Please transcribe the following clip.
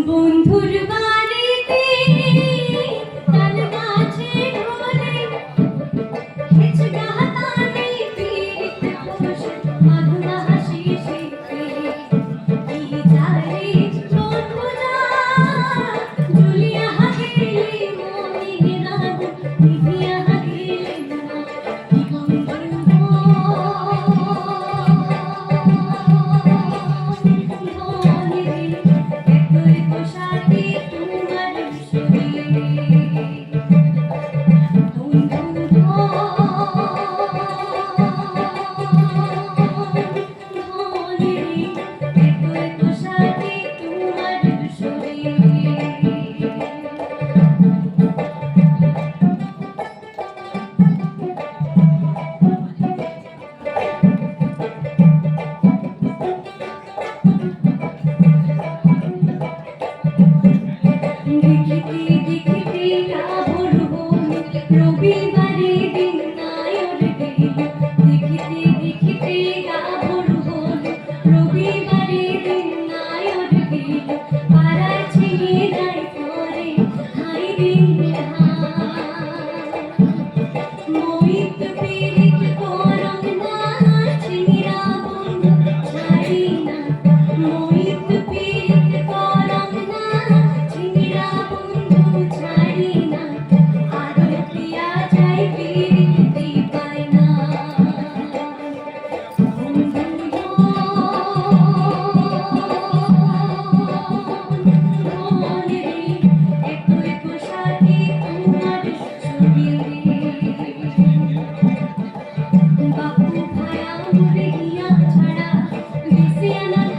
বন্ধুর বাড়িতে তাল গাছে ঢোলে হেঁচ গাতানে পীড়িত বসে মধুমা হাসি শিখে কি যারে বন্ধু যা জুলিয়া গেলে মমিনা নিভিয়া গেলে না কি বন্ধু রবিবারে দিন নায়র গেল দেখিতে দেখিতে গা ভোর হল রবিবারে দিন নায়র গেল পাড়ায় ছিঁড়ে যায় পরে হাই দিন মোহিত পীড়িত করম না ছিঁড়া বন্ধু ছাড়ি না মোহিত পীড়িত করম না ছিঁড়া বন্ধু ছাড়ি না বাপু ভায়া মুড়ে গিয়া ছাড়া বেশি আনা